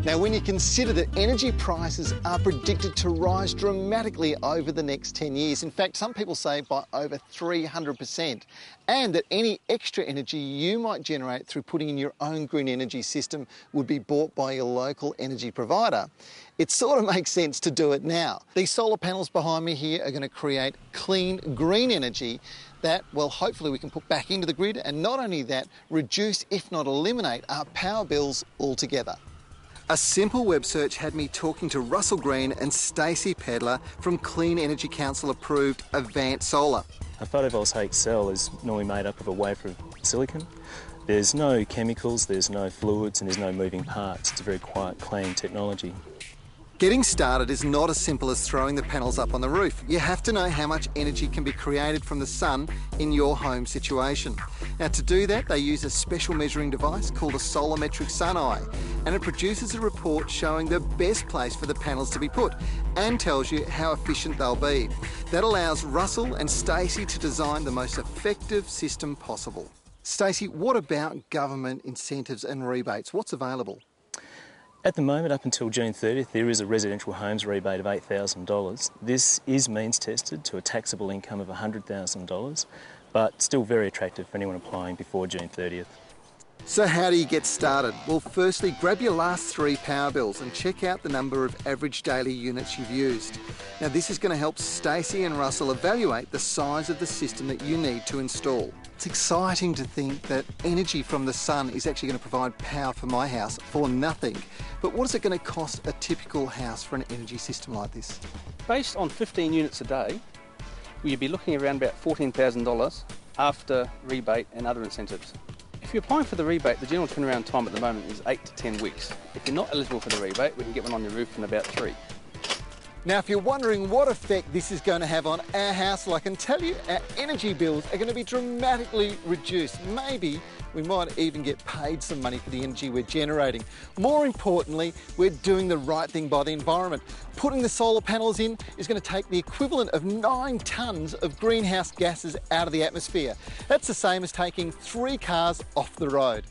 Now, when you consider that energy prices are predicted to rise dramatically over the next 10 years, in fact, some people say by over 300%, and that any extra energy you might generate through putting in your own green energy system would be bought by your local energy provider, it sort of makes sense to do it now. These solar panels behind me here are going to create clean, green energy that, well, hopefully we can put back into the grid, and not only that, reduce, if not eliminate, our power bills altogether. A simple web search had me talking to Russell Green and Stacey Pedler from Clean Energy Council approved Avant Solar. A photovoltaic cell is normally made up of a wafer of silicon. There's no chemicals, there's no fluids, and there's no moving parts. It's a very quiet, clean technology. Getting started is not as simple as throwing the panels up on the roof. You have to know how much energy can be created from the sun in your home situation. Now, to do that, they use a special measuring device called a solarimetric sun eye, and it produces a report showing the best place for the panels to be put and tells you how efficient they'll be. That allows Russell and Stacey to design the most effective system possible. Stacey, what about government incentives and rebates? What's available? At the moment, up until June 30th, there is a residential homes rebate of $8,000. This is means tested to a taxable income of $100,000, but still very attractive for anyone applying before June 30th. So how do you get started? Well, firstly, grab your last 3 power bills and check out the number of average daily units you've used. Now, this is going to help Stacey and Russell evaluate the size of the system that you need to install. It's exciting to think that energy from the sun is actually going to provide power for my house for nothing. But what is it going to cost a typical house for an energy system like this? Based on 15 units a day, you'd be looking around about $14,000 after rebate and other incentives. If you're applying for the rebate, the general turnaround time at the moment is 8 to 10 weeks. If you're not eligible for the rebate, we can get one on your roof in about 3. Now, if you're wondering what effect this is going to have on our house, well, I can tell you our energy bills are going to be dramatically reduced. Maybe we might even get paid some money for the energy we're generating. More importantly, we're doing the right thing by the environment. Putting the solar panels in is going to take the equivalent of 9 tonnes of greenhouse gases out of the atmosphere. That's the same as taking 3 cars off the road.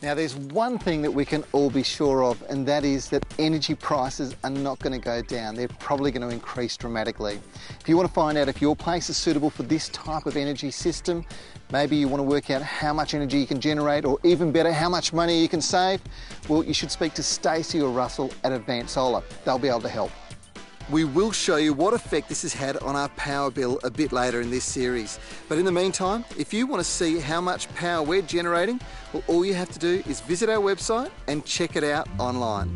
Now, there's one thing that we can all be sure of, and that is that energy prices are not going to go down. They're probably going to increase dramatically. If you want to find out if your place is suitable for this type of energy system, maybe you want to work out how much energy you can generate, or even better, how much money you can save, well, you should speak to Stacey or Russell at Avant Solar. They'll be able to help. We will show you what effect this has had on our power bill a bit later in this series. But in the meantime, if you want to see how much power we're generating, well, all you have to do is visit our website and check it out online.